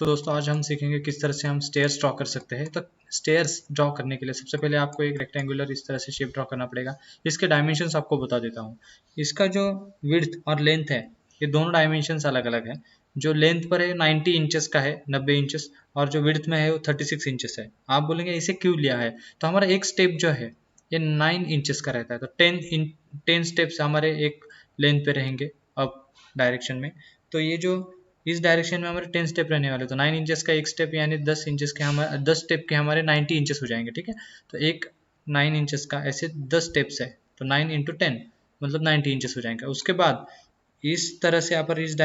तो दोस्तों आज हम सीखेंगे किस तरह से हम स्टेयर्स ड्रॉ कर सकते हैं। तो स्टेयर्स ड्रॉ करने के लिए सबसे पहले आपको एक रेक्टेंगुलर इस तरह से शेप ड्रॉ करना पड़ेगा। इसके डायमेंशंस आपको बता देता हूँ। इसका जो विड्थ और लेंथ है ये दोनों डायमेंशंस अलग अलग है। जो लेंथ पर है 90 इंचेस का है, 90 इंचेस, और जो विड्थ में है वो 36 इंचेस है। आप बोलेंगे इसे क्यों लिया है, तो हमारा एक स्टेप जो है ये 9 इंचेस का रहता है। तो 10 स्टेप्स हमारे एक लेंथ पे रहेंगे अप डायरेक्शन में। तो ये जो इस डायरेक्शन में हमारे 10 स्टेप रहने वाले, तो 9 इंचेस का एक स्टेप यानी 10 इंचेस के हमारे 10 स्टेप के हमारे 90 इंचेस हो जाएंगे। ठीक है, तो एक 9 इंचेस का ऐसे 10 स्टेप्स है, तो 9 इंटू 10 मतलब 90 इंचेस हो जाएंगे। उसके बाद इस तरह से यहाँ पर इस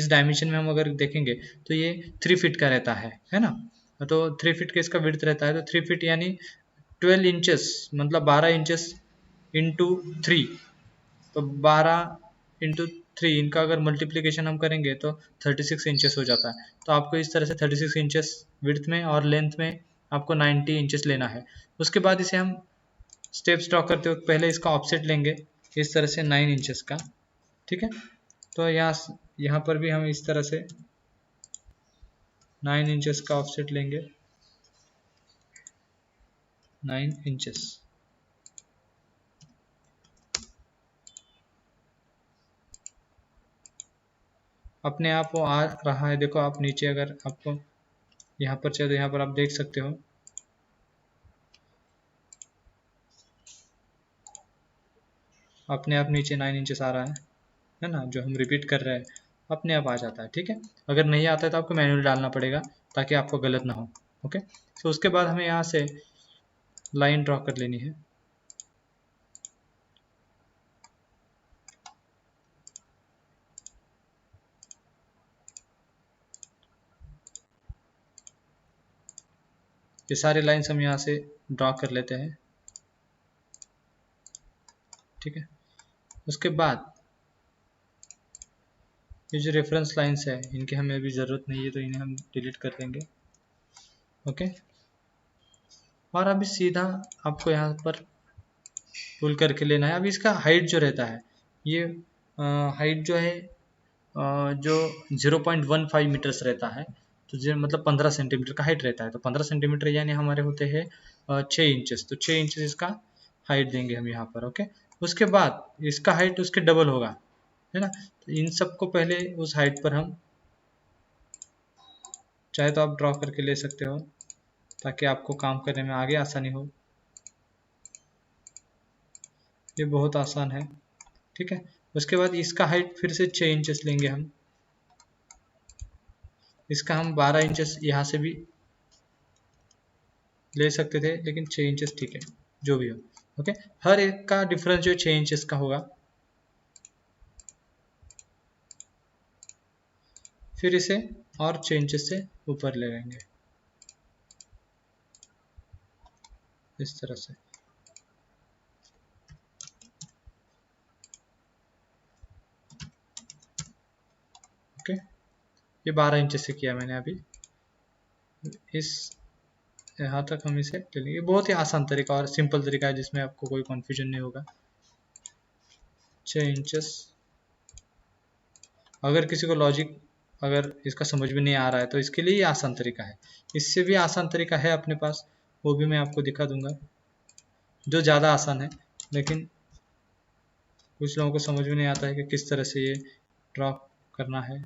डायमेंशन में हम अगर देखेंगे तो ये 3 फीट का रहता है ना। तो 3 फीट का इसका विड्थ रहता है, तो 3 फीट यानी 12 इंचेस मतलब 12 इंचेस इंटू 3, तो 12 इंटू 3 इनका अगर मल्टीप्लिकेशन हम करेंगे तो 36 इंचेस हो जाता है। तो आपको इस तरह से 36 इंचेस विड्थ में और लेंथ में आपको 90 इंचेस लेना है। उसके बाद इसे हम स्टेप्स ड्रॉ करते वक्त पहले इसका ऑफसेट लेंगे इस तरह से 9 इंचेस का। ठीक है, तो यहाँ पर भी हम इस तरह से 9 इंचेस का ऑफसेट लेंगे, 9 इंचेस। अपने आप वो आ रहा है, देखो आप नीचे अगर आपको यहाँ पर चाहिए तो यहाँ पर आप देख सकते हो। अपने आप नीचे 9 इंचेस आ रहा है ना, जो हम रिपीट कर रहे हैं अपने आप आ जाता है। ठीक है, अगर नहीं आता है तो आपको मैनुअली डालना पड़ेगा ताकि आपको गलत ना हो। ओके, तो उसके बाद हमें यहाँ से लाइन ड्रॉ कर लेनी है। ये सारे लाइन्स हम यहाँ से ड्रॉ कर लेते हैं। ठीक है, उसके बाद ये जो रेफरेंस लाइन्स है इनकी हमें अभी ज़रूरत नहीं है, तो इन्हें हम डिलीट कर देंगे। ओके, और अभी सीधा आपको यहाँ पर पुल करके लेना है। अभी इसका हाइट जो रहता है ये हाइट जो है जो 0.15 मीटर्स रहता है, तो जो मतलब 15 सेंटीमीटर का हाइट रहता है। तो 15 सेंटीमीटर यानी हमारे होते हैं 6 इंचेस, तो 6 इंचेस इसका हाइट देंगे हम यहाँ पर। ओके, उसके बाद इसका हाइट उसके डबल होगा, है ना। तो इन सबको पहले उस हाइट पर हम चाहे तो आप ड्रॉ करके ले सकते हो ताकि आपको काम करने में आगे आसानी हो। ये बहुत आसान है। ठीक है, उसके बाद इसका हाइट फिर से 6 इंचेस लेंगे हम। इसका हम 12 इंचेस यहाँ से भी ले सकते थे, लेकिन 6 इंचेस ठीक है, जो भी हो। ओके, हर एक का डिफरेंस जो 6 इंचेस का होगा। फिर इसे और 6 इंचेस से ऊपर ले लेंगे इस तरह से। ओके, ये 12 इंचेस से किया मैंने अभी। इस यहाँ तक हम इसे ले लेंगे। बहुत ही आसान तरीका और सिंपल तरीका है जिसमें आपको कोई कन्फ्यूजन नहीं होगा। 6 इंचेस। अगर किसी को लॉजिक अगर इसका समझ में नहीं आ रहा है तो इसके लिए ये आसान तरीका है। इससे भी आसान तरीका है अपने पास, वो भी मैं आपको दिखा दूंगा, जो ज़्यादा आसान है। लेकिन कुछ लोगों को समझ में नहीं आता है कि किस तरह से ये ड्रॉ करना है।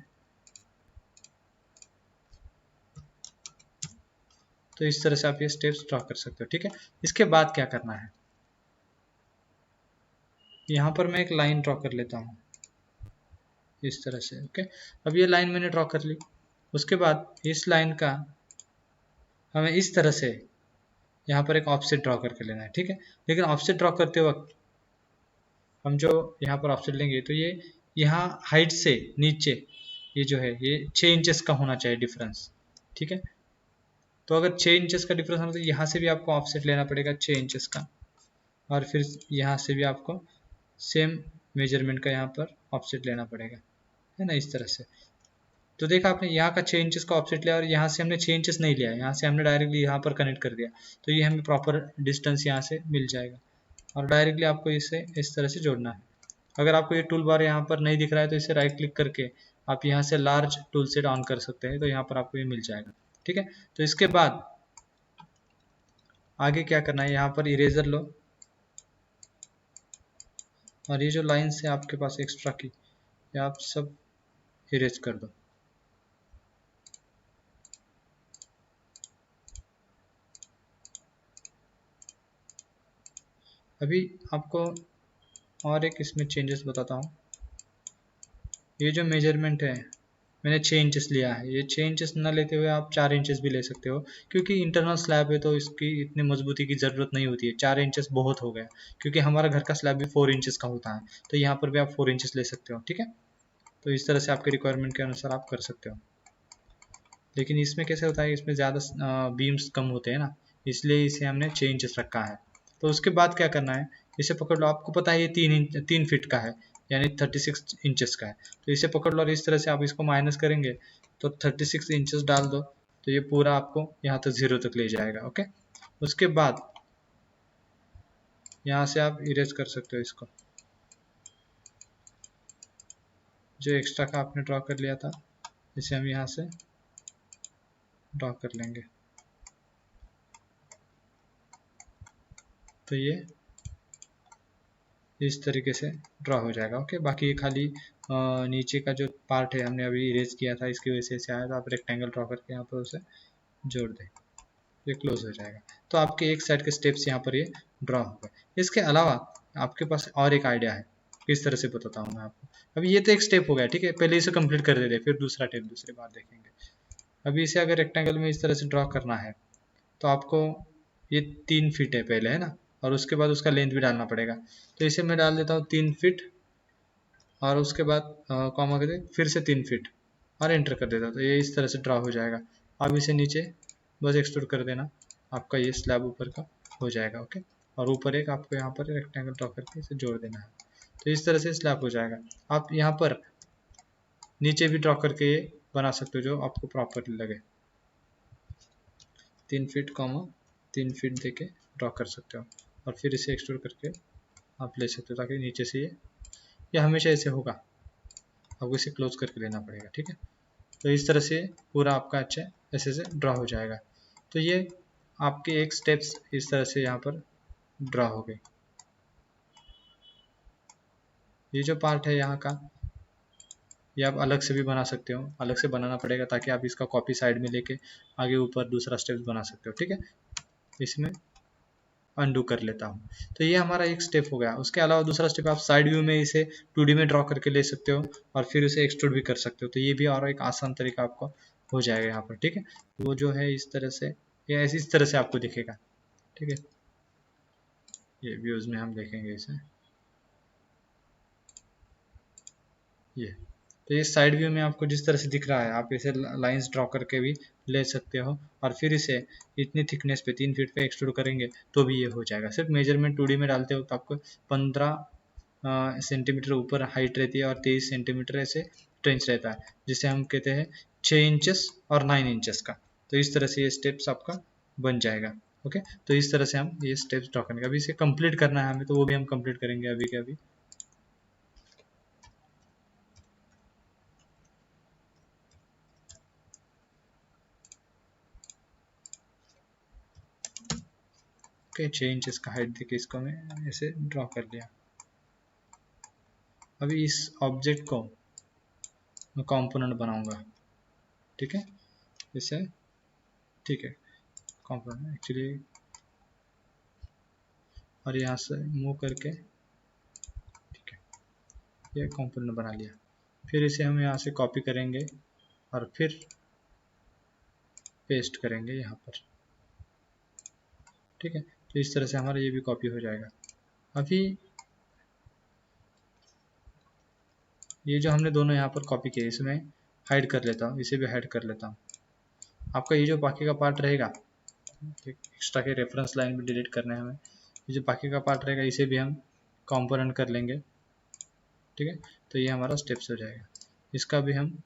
तो इस तरह से आप ये स्टेप्स ड्रॉ कर सकते हो। ठीक है, इसके बाद क्या करना है, यहाँ पर मैं एक लाइन ड्रॉ कर लेता हूँ इस तरह से। ओके, अब ये लाइन मैंने ड्रॉ कर ली। उसके बाद इस लाइन का हमें इस तरह से यहाँ पर एक ऑफसेट ड्रॉ करके लेना है। ठीक है, लेकिन ऑफसेट ड्रॉ करते वक्त हम जो यहाँ पर ऑफसेट लेंगे तो ये यहाँ हाइट से नीचे ये जो है ये 6 इंचेस का होना चाहिए डिफरेंस। ठीक है, तो अगर 6 इंचेस का डिफरेंस होना तो यहाँ से भी आपको ऑफसेट लेना पड़ेगा 6 इंचेस का, और फिर यहाँ से भी आपको सेम मेजरमेंट का यहाँ पर ऑफसेट लेना पड़ेगा, है ना, इस तरह से। तो देखा आपने यहाँ का 6 इंचेस का ऑफसेट लिया और यहाँ से हमने 6 इंचेस नहीं लिया, यहाँ से हमने डायरेक्टली यहाँ पर कनेक्ट कर दिया, तो ये हमें प्रॉपर डिस्टेंस यहाँ से मिल जाएगा। और डायरेक्टली आपको इसे इस तरह से जोड़ना है। अगर आपको ये टूल बार यहाँ पर नहीं दिख रहा है तो इसे राइट क्लिक करके आप यहाँ से लार्ज टूल सेट ऑन कर सकते हैं, तो यहाँ पर आपको ये मिल जाएगा। ठीक है, तो इसके बाद आगे क्या करना है, यहाँ पर इरेजर लो और ये जो लाइन्स है आपके पास एक्स्ट्रा की, ये आप सब इरेज कर दो। अभी आपको और एक इसमें चेंजेस बताता हूँ। ये जो मेजरमेंट है मैंने 6 इंचेस लिया है, ये 6 इंचेस ना लेते हुए आप 4 इंचेस भी ले सकते हो, क्योंकि इंटरनल स्लैब है तो इसकी इतनी मजबूती की ज़रूरत नहीं होती है। 4 इंचेस बहुत हो गया, क्योंकि हमारा घर का स्लैब भी 4 इंचेस का होता है, तो यहाँ पर भी आप 4 इंचेस ले सकते हो। ठीक है, तो इस तरह से आपके रिक्वायरमेंट के अनुसार आप कर सकते हो। लेकिन इसमें कैसे होता है, इसमें ज़्यादा बीम्स कम होते हैं ना, इसलिए इसे हमने 6 इंचेस रखा है। तो उसके बाद क्या करना है, इसे पकड़ लो, आपको पता है ये 3 फीट का है, यानी 36 इंचेस का है। तो इसे पकड़ लो और इस तरह से आप इसको माइनस करेंगे तो 36 इंचेस डाल दो, तो ये पूरा आपको यहाँ तक 0 तक ले जाएगा। ओके, उसके बाद यहाँ से आप इरेज कर सकते हो इसको, जो एक्स्ट्रा का आपने ड्रॉ कर लिया था इसे हम यहाँ से ड्रॉ कर लेंगे। तो ये इस तरीके से ड्रॉ हो जाएगा। ओके, बाकी ये खाली नीचे का जो पार्ट है हमने अभी इरेज किया था, इसकी वजह से आया, तो आप रेक्टेंगल ड्रॉ करके यहाँ पर उसे जोड़ दें, ये क्लोज हो जाएगा। तो आपके एक साइड के स्टेप्स यहाँ पर ये ड्रॉ हो गए। इसके अलावा आपके पास और एक आइडिया है, किस तरह से बताता हूँ मैं आपको। अभी ये तो एक स्टेप हो गया, ठीक है, पहले इसे कंप्लीट कर देते, फिर दूसरा स्टेप दूसरी बार देखेंगे। अभी इसे अगर रेक्टेंगल में इस तरह से ड्रॉ करना है तो आपको ये 3 फीट है पहले, है ना, और उसके बाद उसका लेंथ भी डालना पड़ेगा। तो इसे मैं डाल देता हूँ 3 फीट और उसके बाद कॉमा कर दे, फिर से 3 फीट और एंटर कर देता हूँ, तो ये इस तरह से ड्रॉ हो जाएगा। अब इसे नीचे बस एक्सट्रूड कर देना, आपका ये स्लैब ऊपर का हो जाएगा। ओके, और ऊपर एक आपको यहाँ पर रेक्टेंगल ड्रॉ करके इसे जोड़ देना है, तो इस तरह से स्लैब हो जाएगा। आप यहाँ पर नीचे भी ड्रॉ करके ये बना सकते हो जो आपको प्रॉपर लगे। 3 फीट कॉमा 3 फीट देके ड्रॉ कर सकते हो और फिर इसे एक्सट्रूड करके आप ले सकते हो, ताकि नीचे से ये हमेशा ऐसे होगा, आपको इसे क्लोज करके लेना पड़ेगा। ठीक है, तो इस तरह से पूरा आपका अच्छा ऐसे से ड्रॉ हो जाएगा। तो ये आपके एक स्टेप्स इस तरह से यहाँ पर ड्रॉ हो गए। ये जो पार्ट है यहाँ का, ये आप अलग से भी बना सकते हो, अलग से बनाना पड़ेगा ताकि आप इसका कॉपी साइड में लेके आगे ऊपर दूसरा स्टेप बना सकते हो। ठीक है, इसमें अनडू कर लेता हूँ। तो ये हमारा एक स्टेप हो गया। उसके अलावा दूसरा स्टेप आप साइड व्यू में इसे 2D में ड्रॉ करके ले सकते हो और फिर उसे एक्सट्रूड भी कर सकते हो। तो ये भी और एक आसान तरीका आपको हो जाएगा यहाँ पर। ठीक है, वो जो है इस तरह से, ये ऐसी इस तरह से आपको दिखेगा। ठीक है, ये व्यूज में हम देखेंगे इसे, ये तो ये साइड व्यू में आपको जिस तरह से दिख रहा है, आप इसे लाइंस ड्रॉ करके भी ले सकते हो और फिर इसे इतनी थिकनेस पे 3 फीट पे एक्सट्रूड करेंगे तो भी ये हो जाएगा। सिर्फ मेजरमेंट 2D में डालते हो तो आपको 15 सेंटीमीटर ऊपर हाइट रहती है और 23 सेंटीमीटर ऐसे ट्रेंच रहता है, जिसे हम कहते हैं 6 इंचेस और 9 इंचेस का। तो इस तरह से ये स्टेप्स आपका बन जाएगा। ओके, तो इस तरह से हम ये स्टेप्स ड्रॉ करेंगे। अभी इसे कंप्लीट करना है हमें, तो वो भी हम कंप्लीट करेंगे अभी के अभी। ओके, 6 इंचेस का हाइट देके इसको मैं ऐसे ड्रॉ कर लिया। अभी इस ऑब्जेक्ट को मैं कंपोनेंट बनाऊंगा। ठीक है, इसे, ठीक है, कंपोनेंट एक्चुअली, और यहाँ से मूव करके, ठीक है, ये कंपोनेंट बना लिया। फिर इसे हम यहाँ से कॉपी करेंगे और फिर पेस्ट करेंगे यहाँ पर। ठीक है, तो इस तरह से हमारा ये भी कॉपी हो जाएगा। अभी ये जो हमने दोनों यहाँ पर कॉपी किए, इसमें हाइड कर लेता हूँ, इसे भी हाइड कर लेता हूँ। आपका ये जो बाकी का पार्ट रहेगा, एक्स्ट्रा के रेफरेंस लाइन भी डिलीट करना है हमें, ये जो बाकी का पार्ट रहेगा इसे भी हम कंपोनेंट कर लेंगे। ठीक है, तो ये हमारा स्टेप्स हो जाएगा। इसका भी हम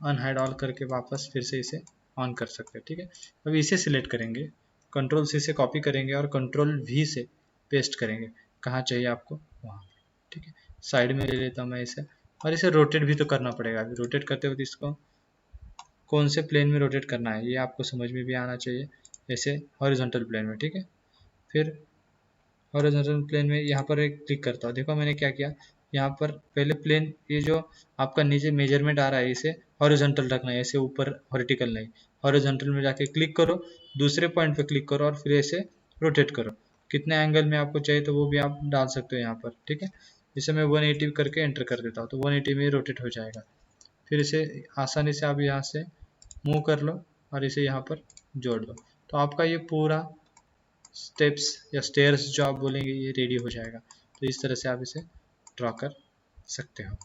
अनहाइड ऑल करके वापस फिर से इसे ऑन कर सकते हैं। ठीक है, अभी इसे सिलेक्ट करेंगे, कंट्रोल सी से कॉपी करेंगे और कंट्रोल वी से पेस्ट करेंगे, कहाँ चाहिए आपको वहाँ। ठीक है, साइड में ले लेता हूँ मैं इसे, और इसे रोटेट भी तो करना पड़ेगा। अभी रोटेट करते वक्त इसको कौन से प्लेन में रोटेट करना है ये आपको समझ में भी आना चाहिए, जैसे हॉरिजॉन्टल प्लेन में। ठीक है, फिर हॉरिजॉन्टल प्लेन में यहाँ पर एक क्लिक करता हूँ। देखो मैंने क्या किया, यहाँ पर पहले प्लेन, ये जो आपका नीचे मेजरमेंट आ रहा है इसे हॉरिजॉन्टल रखना है, ऐसे ऊपर वर्टिकल नहीं। हॉरिजॉन्टल में जाके क्लिक करो, दूसरे पॉइंट पे क्लिक करो और फिर ऐसे रोटेट करो। कितने एंगल में आपको चाहिए तो वो भी आप डाल सकते हो यहाँ पर। ठीक है, इसे मैं 180 करके एंटर कर देता हूँ, तो 180 में रोटेट हो जाएगा। फिर इसे आसानी से आप यहाँ से मूव कर लो और इसे यहाँ पर जोड़ दो, तो आपका ये पूरा स्टेप्स या स्टेयर्स जो आप बोलेंगे ये रेडी हो जाएगा। तो इस तरह से आप इसे ड्रॉ कर सकते हो।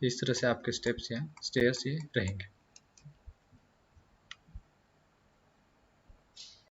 इस तरह से आपके स्टेप्स या स्टेयर्स ये रहेंगे।